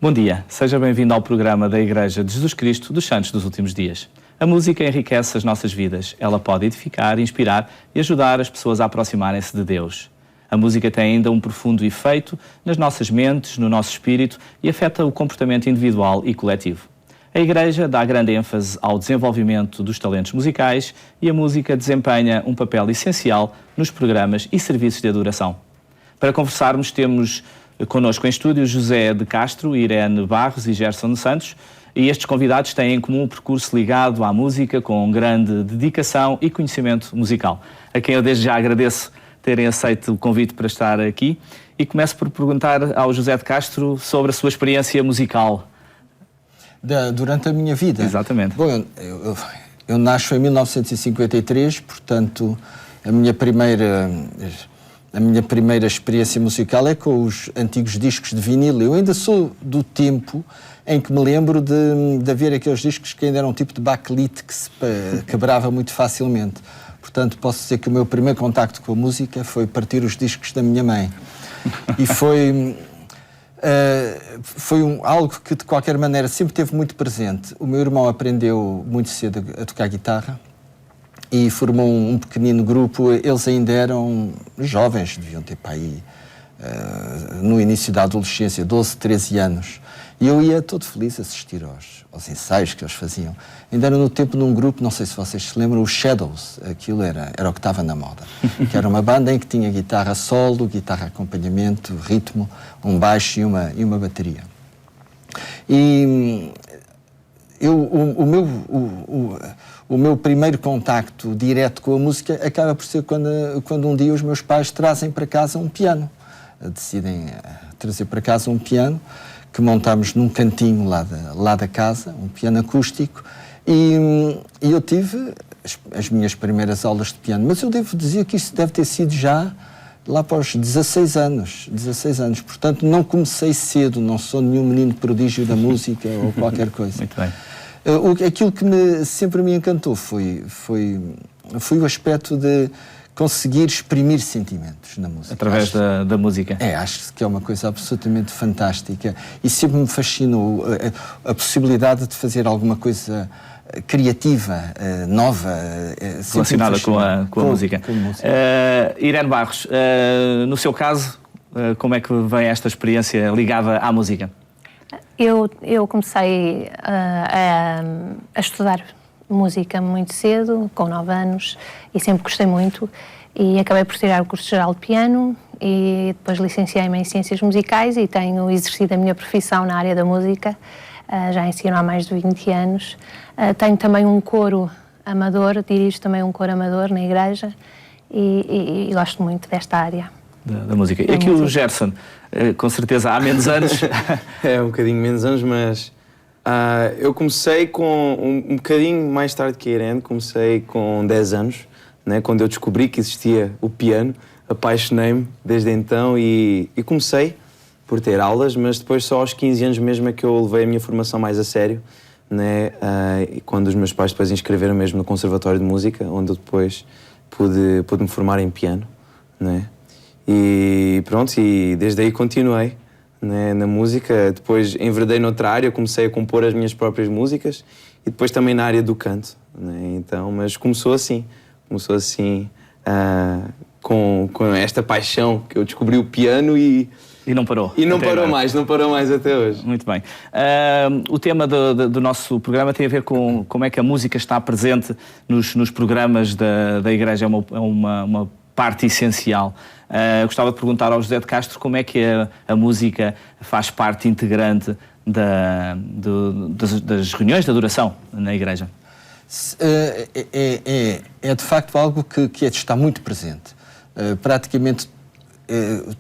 Bom dia, seja bem-vindo ao programa da Igreja de Jesus Cristo dos Santos dos Últimos Dias. A música enriquece as nossas vidas. Ela pode edificar, inspirar e ajudar as pessoas a aproximarem-se de Deus. A música tem ainda um profundo efeito nas nossas mentes, no nosso espírito e afeta o comportamento individual e coletivo. A Igreja dá grande ênfase ao desenvolvimento dos talentos musicais e a música desempenha um papel essencial nos programas e serviços de adoração. Para conversarmos, temos connosco em estúdio José de Castro, Irene Barros e Gerson de Santos, e estes convidados têm em comum um percurso ligado à música com grande dedicação e conhecimento musical, a quem eu desde já agradeço terem aceito o convite para estar aqui, e começo por perguntar ao José de Castro sobre a sua experiência musical. Durante a minha vida? Exatamente. Bom, eu nasço em 1953, portanto, a minha primeira experiência musical é com os antigos discos de vinil. Eu ainda sou do tempo em que me lembro de haver aqueles discos que ainda eram um tipo de bakelite que se quebrava muito facilmente. Portanto, posso dizer que o meu primeiro contacto com a música foi partir os discos da minha mãe. E foi algo que, de qualquer maneira, sempre teve muito presente. O meu irmão aprendeu muito cedo a tocar guitarra e formou um pequenino grupo. Eles ainda eram jovens, deviam ter para aí, no início da adolescência, 12, 13 anos. E eu ia todo feliz assistir aos ensaios que eles faziam. Ainda era no tempo de um grupo, não sei se vocês se lembram, os Shadows. Aquilo era o que estava na moda. Que era uma banda em que tinha guitarra solo, guitarra acompanhamento, ritmo, um baixo e uma bateria. E o meu primeiro contacto direto com a música acaba por ser quando um dia os meus pais trazem para casa um piano. Decidem trazer para casa um piano que montámos num cantinho lá da casa, um piano acústico, e eu tive as minhas primeiras aulas de piano, mas eu devo dizer que isso deve ter sido já lá para os 16 anos, portanto não comecei cedo, não sou nenhum menino prodígio da música ou qualquer coisa. Muito bem. Aquilo que sempre me encantou foi o aspecto de conseguir exprimir sentimentos na música. Através da música. Acho que é uma coisa absolutamente fantástica e sempre me fascinou a possibilidade de fazer alguma coisa criativa, nova. Relacionada com a música. Irene Barros, no seu caso, como é que vem esta experiência ligada à música? Eu comecei a estudar música muito cedo, com 9 anos, e sempre gostei muito, e acabei por tirar o curso geral de piano e depois licenciei-me em Ciências Musicais e tenho exercido a minha profissão na área da música, já ensino há mais de 20 anos. Tenho também um coro amador, dirijo também um coro amador na igreja e gosto muito desta área. Da música. E aqui o Gerson, com certeza há menos anos. É um bocadinho menos anos, mas eu comecei com um bocadinho mais tarde que a Irene, comecei com 10 anos, né, quando eu descobri que existia o piano, apaixonei-me desde então e comecei por ter aulas, mas depois só aos 15 anos mesmo é que eu levei a minha formação mais a sério, né, e quando os meus pais depois inscreveram mesmo no Conservatório de Música, onde eu depois pude me formar em piano, né, e pronto, e desde aí continuei, né, na música. Depois enverdei noutra área, comecei a compor as minhas próprias músicas e depois também na área do canto, né, então, mas começou assim com esta paixão que eu descobri o piano e não parou. E não parou mais até hoje. Muito bem. O tema do nosso programa tem a ver com como é que a música está presente nos programas da Igreja, é uma parte essencial. Gostava de perguntar ao José de Castro como é que a música faz parte integrante das reuniões de adoração na Igreja. É de facto algo que está muito presente. Praticamente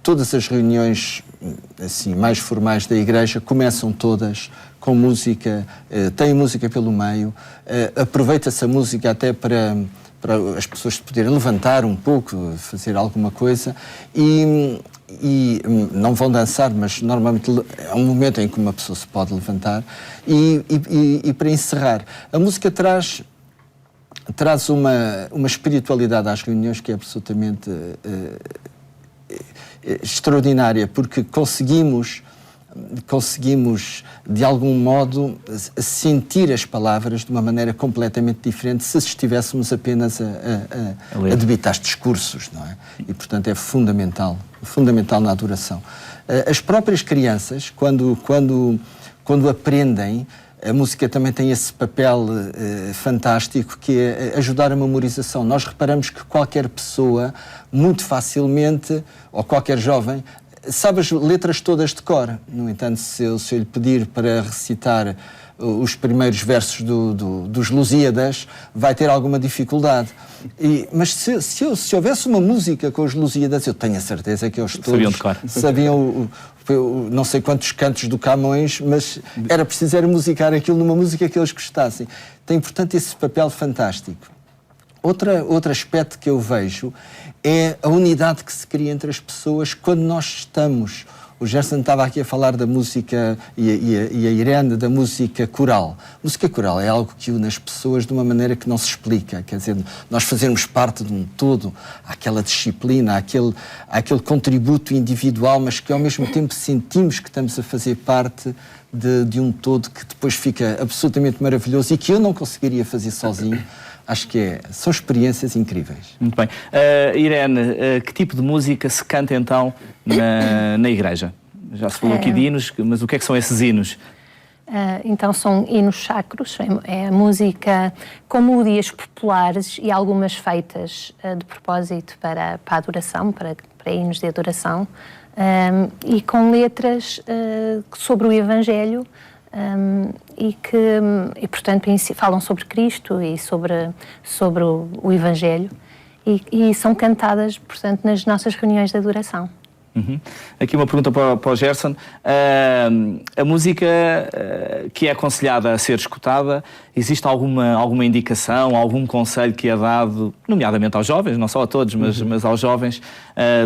todas as reuniões assim, mais formais da Igreja começam todas com música, tem música pelo meio, aproveita-se a música até para as pessoas poderem levantar um pouco, fazer alguma coisa e não vão dançar, mas normalmente é um momento em que uma pessoa se pode levantar e para encerrar, a música traz uma espiritualidade às reuniões que é absolutamente extraordinária, porque conseguimos conseguimos, de algum modo, sentir as palavras de uma maneira completamente diferente se estivéssemos apenas a debitar discursos, não é? E, portanto, é fundamental na adoração. As próprias crianças, quando aprendem, a música também tem esse papel fantástico que é ajudar a memorização. Nós reparamos que qualquer pessoa, muito facilmente, ou qualquer jovem, sabe as letras todas de cor. No entanto, se eu lhe pedir para recitar os primeiros versos dos Lusíadas, vai ter alguma dificuldade. Mas se houvesse uma música com os Lusíadas, eu tenho a certeza que eles todos sabiam de cor. Sabiam não sei quantos cantos do Camões, mas era preciso musicar aquilo numa música que eles gostassem. Tem, portanto, esse papel fantástico. Outro aspecto que eu vejo é a unidade que se cria entre as pessoas quando nós estamos. O Gerson estava aqui a falar da música e a Irene da música coral. Música coral é algo que une as pessoas de uma maneira que não se explica. Quer dizer, nós fazermos parte de um todo, aquela disciplina, aquele contributo individual, mas que ao mesmo tempo sentimos que estamos a fazer parte de um todo que depois fica absolutamente maravilhoso e que eu não conseguiria fazer sozinho. Acho que são experiências incríveis. Muito bem. Irene, que tipo de música se canta então na igreja? Já se falou aqui de hinos, mas o que é que são esses hinos? Então são hinos sacros, é a música com melodias populares e algumas feitas de propósito para a adoração, para hinos de adoração, e com letras sobre o Evangelho, e portanto falam sobre Cristo e sobre o Evangelho e são cantadas, portanto, nas nossas reuniões de adoração. Uhum. Aqui uma pergunta para o Gerson. A música que é aconselhada a ser escutada, existe alguma indicação, algum conselho que é dado, nomeadamente aos jovens, não só a todos, mas aos jovens,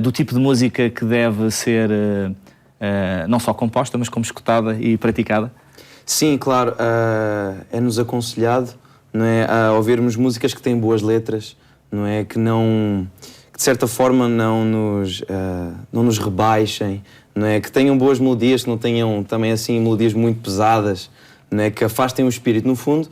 do tipo de música que deve ser não só composta, mas como escutada e praticada? Sim, claro, é-nos aconselhado, não é, a ouvirmos músicas que têm boas letras, não é, que de certa forma não nos rebaixem, não é, que tenham boas melodias, que não tenham também assim melodias muito pesadas, não é, que afastem o espírito. No fundo,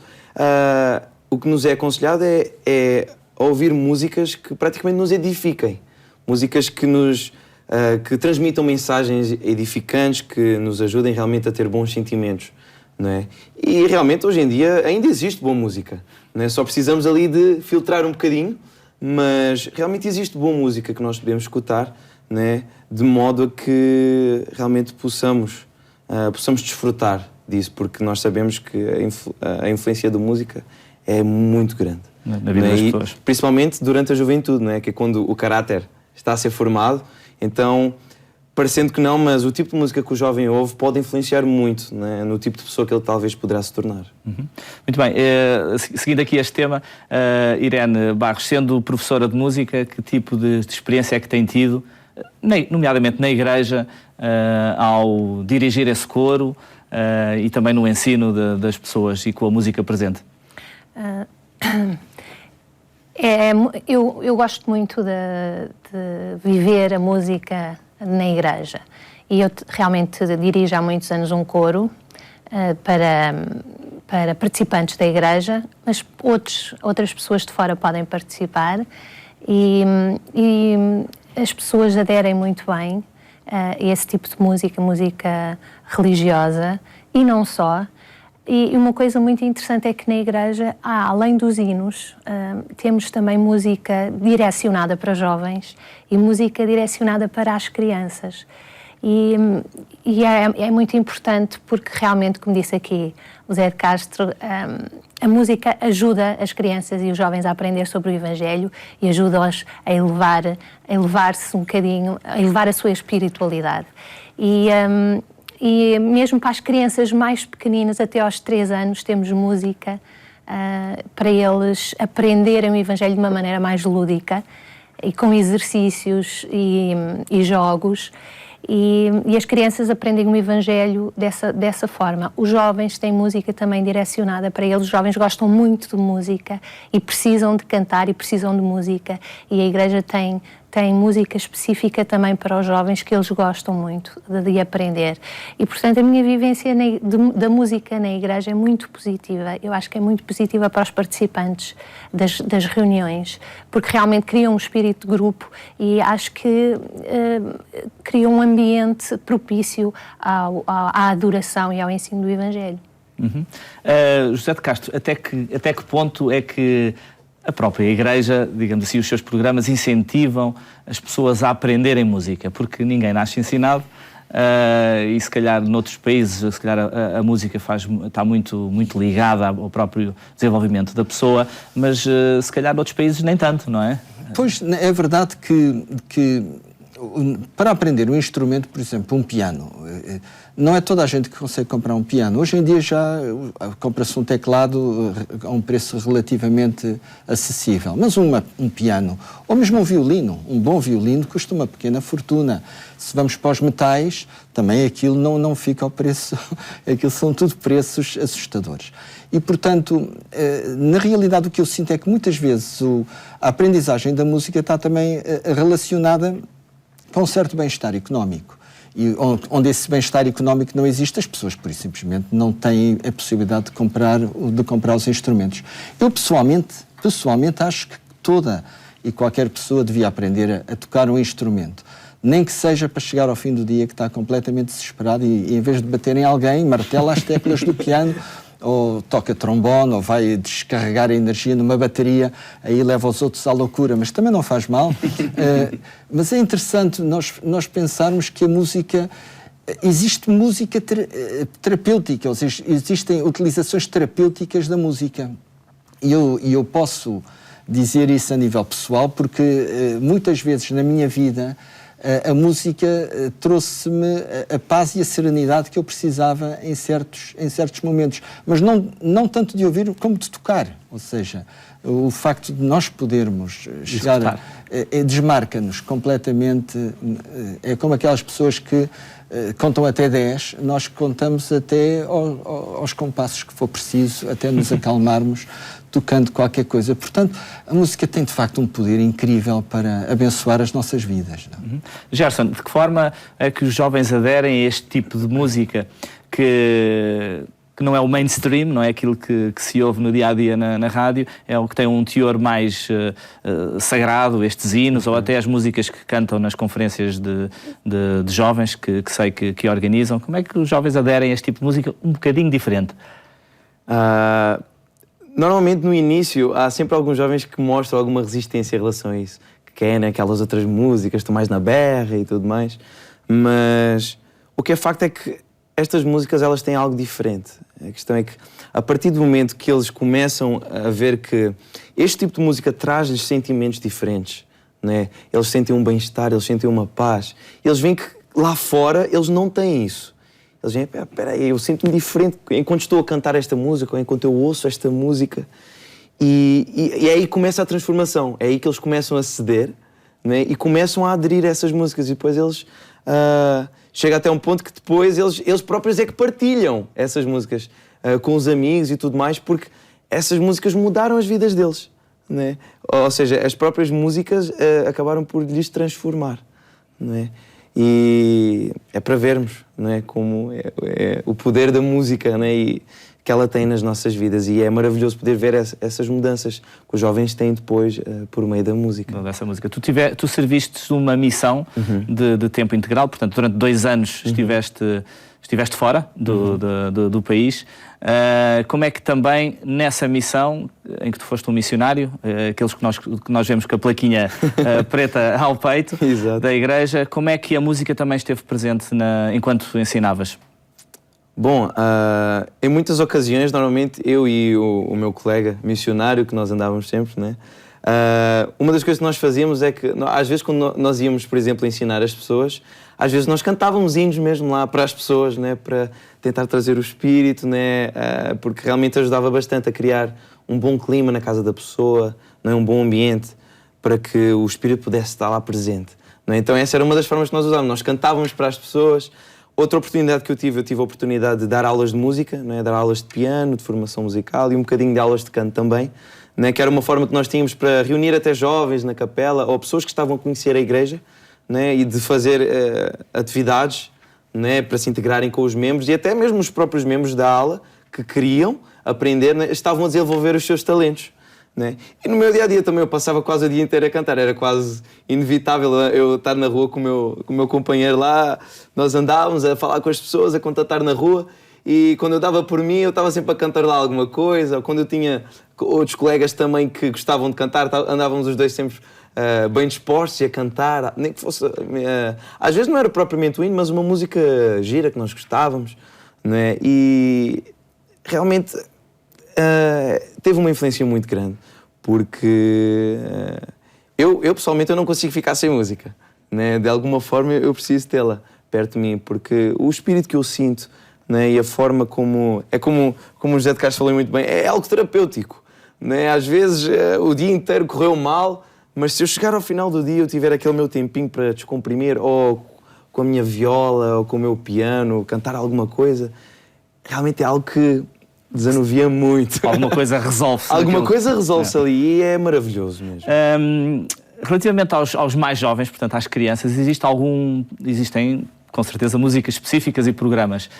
o que nos é aconselhado é ouvir músicas que praticamente nos edifiquem, músicas que transmitam mensagens edificantes, que nos ajudem realmente a ter bons sentimentos. Não é? E realmente hoje em dia ainda existe boa música, não é? Só precisamos ali de filtrar um bocadinho, mas realmente existe boa música que nós podemos escutar, não é? De modo a que realmente possamos desfrutar disso, porque nós sabemos que a influência da música é muito grande na vida das pessoas. Principalmente durante a juventude, não é? Que é quando o caráter está a ser formado. Então, parecendo que não, mas o tipo de música que o jovem ouve pode influenciar muito, né, no tipo de pessoa que ele talvez poderá se tornar. Uhum. Muito bem. Seguindo aqui este tema, Irene Barros, sendo professora de música, que tipo de experiência é que tem tido, nomeadamente na igreja, ao dirigir esse coro e também no ensino das pessoas e com a música presente? Eu gosto muito de viver a música na igreja. E eu realmente dirijo há muitos anos um coro para participantes da igreja, mas outras pessoas de fora podem participar e as pessoas aderem muito bem a esse tipo de música religiosa e não só. E uma coisa muito interessante é que na igreja, além dos hinos, temos também música direcionada para jovens e música direcionada para as crianças. E é muito importante porque realmente, como disse aqui o Zé de Castro, a música ajuda as crianças e os jovens a aprender sobre o Evangelho e ajuda-os a elevar-se um bocadinho, a elevar a sua espiritualidade. E mesmo para as crianças mais pequeninas, até aos 3 anos, temos música para eles aprenderem o Evangelho de uma maneira mais lúdica e com exercícios e jogos. E as crianças aprendem o Evangelho dessa forma. Os jovens têm música também direcionada para eles. Os jovens gostam muito de música e precisam de cantar e precisam de música. E a Igreja tem tem música específica também para os jovens que eles gostam muito de aprender. E, portanto, a minha vivência da música na igreja é muito positiva. Eu acho que é muito positiva para os participantes das reuniões, porque realmente cria um espírito de grupo e acho que cria um ambiente propício à adoração e ao ensino do Evangelho. José de Castro, até que ponto é que a própria Igreja, digamos assim, os seus programas incentivam as pessoas a aprenderem música? Porque ninguém nasce ensinado e se calhar noutros países se calhar a música está muito ligada ao próprio desenvolvimento da pessoa, mas se calhar noutros países nem tanto, não é? Pois, é verdade que para aprender um instrumento, por exemplo, um piano, não é toda a gente que consegue comprar um piano. Hoje em dia já compra-se um teclado a um preço relativamente acessível. Mas um piano, ou mesmo um violino, um bom violino, custa uma pequena fortuna. Se vamos para os metais, também aquilo não fica ao preço... Aquilo são tudo preços assustadores. E, portanto, na realidade o que eu sinto é que muitas vezes a aprendizagem da música está também relacionada com um certo bem-estar económico. E onde esse bem-estar económico não existe, as pessoas, por isso, simplesmente não têm a possibilidade de comprar os instrumentos. Eu, pessoalmente acho que toda e qualquer pessoa devia aprender a tocar um instrumento. Nem que seja para chegar ao fim do dia que está completamente desesperado e em vez de bater em alguém, martela as teclas do piano, ou toca trombone, ou vai descarregar a energia numa bateria, aí leva os outros à loucura, mas também não faz mal. Mas é interessante nós pensarmos que a música... Existe música terapêutica, ou seja, existem utilizações terapêuticas da música. E eu posso dizer isso a nível pessoal, porque muitas vezes na minha vida a música trouxe-me a paz e a serenidade que eu precisava em certos momentos. Mas não tanto de ouvir como de tocar. Ou seja, o facto de nós podermos chegar... desmarca-nos completamente. É como aquelas pessoas que contam até 10, nós contamos até aos compassos que for preciso, até nos acalmarmos, tocando qualquer coisa. Portanto, a música tem de facto um poder incrível para abençoar as nossas vidas. Não? Gerson, de que forma é que os jovens aderem a este tipo de música que não é o mainstream, não é aquilo que se ouve no dia-a-dia na rádio, é o que tem um teor mais sagrado, estes hinos, ou até as músicas que cantam nas conferências de jovens que sei que organizam. Como é que os jovens aderem a este tipo de música um bocadinho diferente? Normalmente no início há sempre alguns jovens que mostram alguma resistência em relação a isso, que querem aquelas outras músicas, estão mais na berra e tudo mais, mas o que é facto é que estas músicas elas têm algo diferente. A questão é que a partir do momento que eles começam a ver que este tipo de música traz-lhes sentimentos diferentes, né? Eles sentem um bem-estar, eles sentem uma paz, eles veem que lá fora eles não têm isso. Eles dizem, espera aí, eu sinto-me diferente enquanto estou a cantar esta música ou enquanto eu ouço esta música. E aí começa a transformação. É aí que eles começam a ceder, né? E começam a aderir a essas músicas. E depois eles... chega até um ponto que depois eles próprios é que partilham essas músicas com os amigos e tudo mais, porque essas músicas mudaram as vidas deles, né? Ou seja, as próprias músicas acabaram por lhes transformar, né? E é para vermos, não é, como é o poder da música, não é, e que ela tem nas nossas vidas, e é maravilhoso poder ver essas mudanças que os jovens têm depois por meio da música. Dessa música. Tu serviste uma missão de tempo integral, portanto durante 2 anos estiveste fora do país. Como é que também nessa missão em que tu foste um missionário, aqueles que nós vemos com a plaquinha preta ao peito da igreja, como é que a música também esteve presente enquanto ensinavas? Bom, em muitas ocasiões, normalmente eu e o meu colega missionário, que nós andávamos sempre, né? Uma das coisas que nós fazíamos é que, às vezes, quando nós íamos, por exemplo, ensinar as pessoas, às vezes nós cantávamos hinos mesmo lá para as pessoas, né? Para tentar trazer o espírito, né? Porque realmente ajudava bastante a criar um bom clima na casa da pessoa, não é? Um bom ambiente para que o espírito pudesse estar lá presente, não é? Então essa era uma das formas que nós usávamos. Nós cantávamos para as pessoas. Outra oportunidade que eu tive a oportunidade de dar aulas de música, não é? Dar aulas de piano, de formação musical e um bocadinho de aulas de canto também, né, que era uma forma que nós tínhamos para reunir até jovens na capela ou pessoas que estavam a conhecer a igreja, né, e de fazer atividades, né, para se integrarem com os membros, e até mesmo os próprios membros da ala que queriam aprender, né, estavam a desenvolver os seus talentos. Né? E no meu dia-a-dia também eu passava quase o dia inteiro a cantar, era quase inevitável eu estar na rua com o meu companheiro lá, nós andávamos a falar com as pessoas, a contatar na rua, e quando eu dava por mim eu estava sempre a cantar lá alguma coisa, ou quando eu tinha outros colegas também que gostavam de cantar, andávamos os dois sempre bem dispostos e a cantar, nem que fosse, às vezes não era propriamente o hino, mas uma música gira que nós gostávamos, né? E realmente teve uma influência muito grande, porque eu pessoalmente eu não consigo ficar sem música, né? De alguma forma eu preciso tê-la perto de mim, porque o espírito que eu sinto, né? E a forma como o José de Castro falou muito bem, é algo terapêutico, né? Às vezes o dia inteiro correu mal, mas se eu chegar ao final do dia eu tiver aquele meu tempinho para descomprimir, ou com a minha viola ou com o meu piano, cantar alguma coisa, realmente é algo que desanuvia muito. Alguma coisa resolve-se. Alguma coisa resolve-se ali e é maravilhoso mesmo. Relativamente aos mais jovens, portanto às crianças, existem com certeza músicas específicas e programas.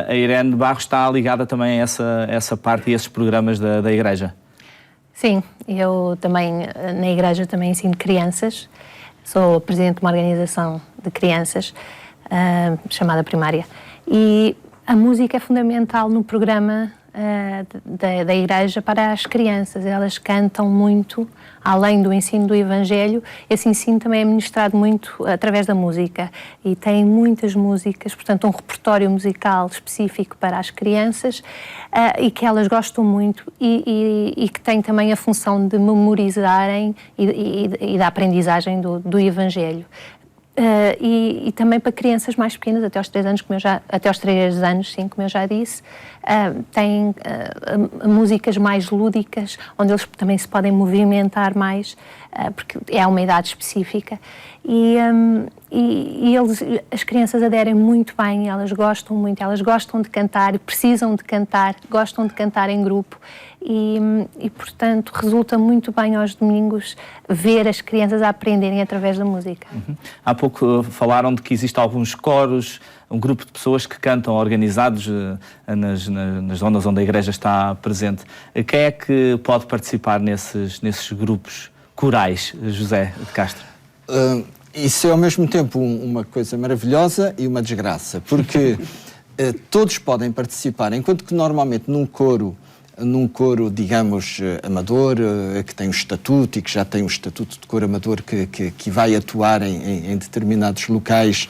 A Irene Barros está ligada também a essa parte e esses programas da igreja? Sim, eu também na igreja também ensino crianças. Sou presidente de uma organização de crianças chamada Primária. E a música é fundamental no programa da igreja para as crianças. Elas cantam muito, além do ensino do Evangelho. Esse ensino também é ministrado muito através da música. E tem muitas músicas, portanto um repertório musical específico para as crianças e que elas gostam muito e que tem também a função de memorizarem e da aprendizagem do Evangelho. E também para crianças mais pequenas, até aos 3 anos, até aos 3 anos, sim, como eu já disse, têm músicas mais lúdicas, onde eles também se podem movimentar mais, porque é uma idade específica. E as crianças aderem muito bem, elas gostam muito, elas gostam de cantar, precisam de cantar, gostam de cantar em grupo. E, portanto, resulta muito bem aos domingos ver as crianças a aprenderem através da música. Uhum. Há pouco falaram de que existem alguns coros, um grupo de pessoas que cantam organizados nas zonas onde a igreja está presente. Quem é que pode participar nesses grupos corais, José de Castro? Isso é ao mesmo tempo uma coisa maravilhosa e uma desgraça, porque todos podem participar, enquanto que normalmente num coro, digamos, amador, que tem um estatuto e que já tem um estatuto de coro amador que vai atuar em determinados locais,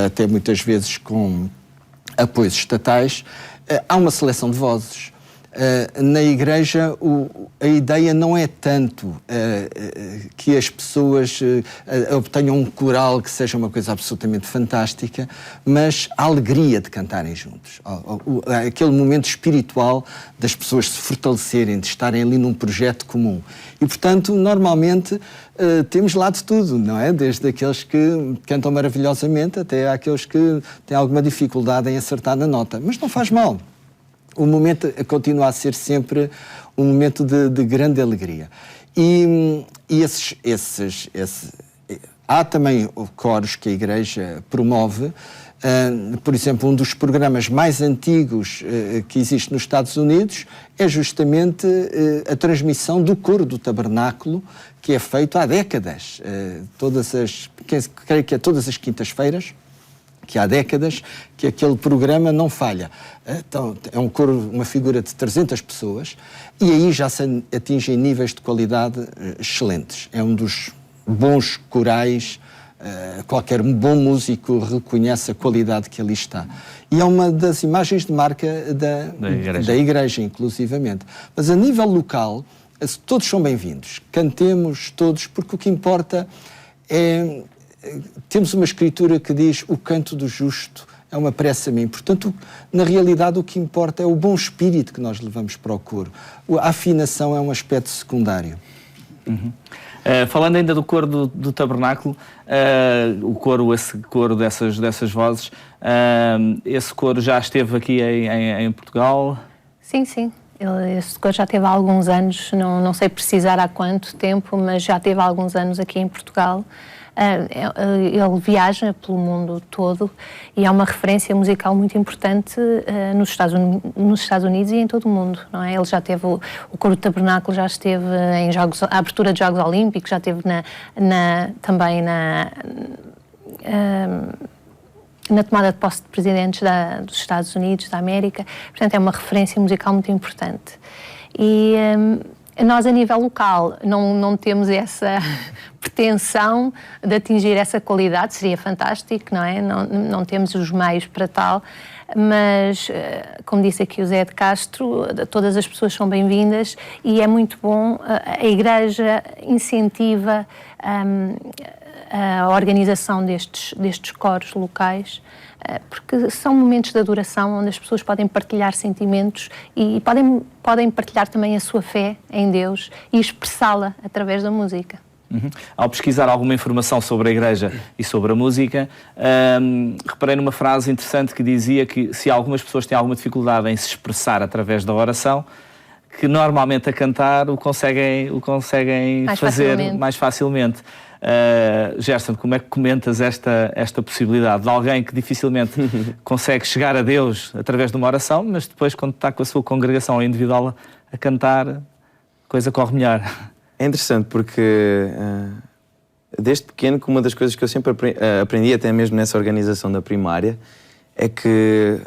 até muitas vezes com apoios estatais, há uma seleção de vozes. Na igreja, a ideia não é tanto que as pessoas obtenham um coral que seja uma coisa absolutamente fantástica, mas a alegria de cantarem juntos. Aquele momento espiritual das pessoas se fortalecerem, de estarem ali num projeto comum. E, portanto, normalmente temos lá de tudo, não é? Desde aqueles que cantam maravilhosamente até àqueles que têm alguma dificuldade em acertar na nota. Mas não faz mal. O momento continua a ser sempre um momento de grande alegria. E há também coros que a Igreja promove. Por exemplo, um dos programas mais antigos que existe nos Estados Unidos é justamente a transmissão do coro do tabernáculo, que é feito há décadas. Creio que é todas as quintas-feiras, que há décadas, que aquele programa não falha. Então, é um coro, uma figura de 300 pessoas, e aí já se atingem níveis de qualidade excelentes. É um dos bons corais, qualquer bom músico reconhece a qualidade que ali está. E é uma das imagens de marca da igreja, inclusivamente. Mas a nível local, todos são bem-vindos. Cantemos todos, porque o que importa é... Temos uma escritura que diz: o canto do justo é uma prece a mim. Portanto, na realidade, o que importa é o bom espírito que nós levamos para o coro. A afinação é um aspecto secundário. Uhum. Falando ainda do coro do tabernáculo, esse coro dessas vozes, esse coro já esteve aqui em Portugal? Sim, sim. Esse decor já teve há alguns anos, não sei precisar há quanto tempo, mas já teve há alguns anos aqui em Portugal. Ele viaja pelo mundo todo e é uma referência musical muito importante nos Estados Unidos e em todo o mundo, não é? Ele já teve o Coro do Tabernáculo, já esteve em a abertura de Jogos Olímpicos, já esteve também na tomada de posse de presidentes dos Estados Unidos, da América. Portanto, é uma referência musical muito importante. E nós, a nível local, não temos essa pretensão de atingir essa qualidade, seria fantástico, não é? Não temos os meios para tal, mas, como disse aqui o Zé de Castro, todas as pessoas são bem-vindas e é muito bom. A Igreja incentiva a organização destes coros locais, porque são momentos de adoração onde as pessoas podem partilhar sentimentos e podem partilhar também a sua fé em Deus e expressá-la através da música. Ao pesquisar alguma informação sobre a Igreja e sobre a música, reparei numa frase interessante que dizia que se algumas pessoas têm alguma dificuldade em se expressar através da oração, que normalmente a cantar o conseguem fazer mais facilmente. Gerson, como é que comentas esta possibilidade de alguém que dificilmente consegue chegar a Deus através de uma oração, mas depois, quando está com a sua congregação individual a cantar, a coisa corre melhor? É interessante porque desde pequeno, que uma das coisas que eu sempre aprendi, até mesmo nessa organização da primária, é que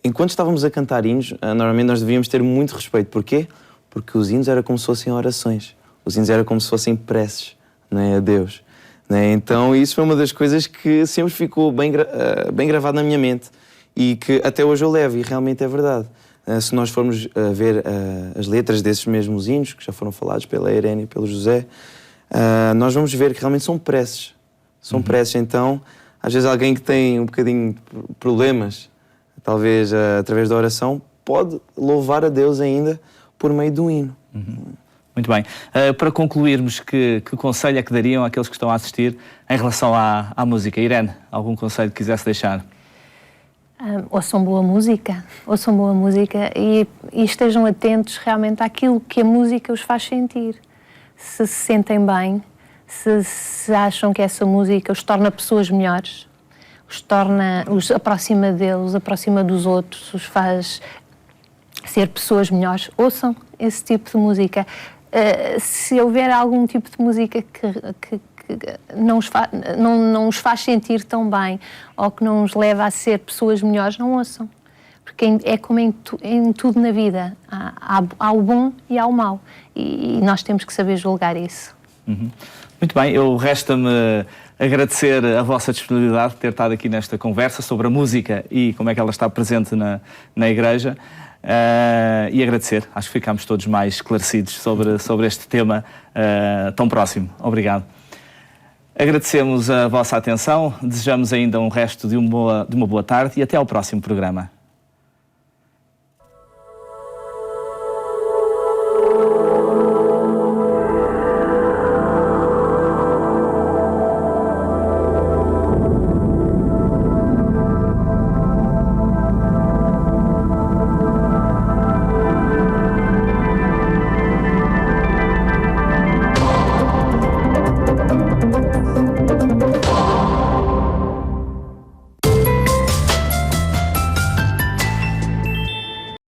enquanto estávamos a cantar hinos, normalmente nós devíamos ter muito respeito. Porquê? Porque os hinos eram como se fossem orações. Os hinos eram como se fossem preces, não é, a Deus. Não é? Então isso foi uma das coisas que sempre ficou bem gravado na minha mente e que até hoje eu levo, e realmente é verdade. Se nós formos ver as letras desses mesmos hinos, que já foram falados pela Irene e pelo José, nós vamos ver que realmente são preces. São preces. Então, às vezes alguém que tem um bocadinho de problemas, talvez através da oração, pode louvar a Deus ainda por meio do hino. Muito bem. Para concluirmos, que conselho é que dariam àqueles que estão a assistir em relação à música? Irene, algum conselho que quisesse deixar? Ouçam boa música e estejam atentos realmente àquilo que a música os faz sentir. Se sentem bem, se acham que essa música os torna pessoas melhores, os aproxima deles, os aproxima dos outros, os faz ser pessoas melhores, ouçam esse tipo de música. Se houver algum tipo de música que não os faz sentir tão bem ou que não os leva a ser pessoas melhores, não ouçam. Porque é como em tudo na vida. Há o bom e há o mau. E nós temos que saber julgar isso. Muito bem. Resta-me agradecer a vossa disponibilidade de ter estado aqui nesta conversa sobre a música e como é que ela está presente na Igreja. E agradecer. Acho que ficámos todos mais esclarecidos sobre este tema tão próximo. Obrigado. Agradecemos a vossa atenção, desejamos ainda um resto de uma boa tarde e até ao próximo programa.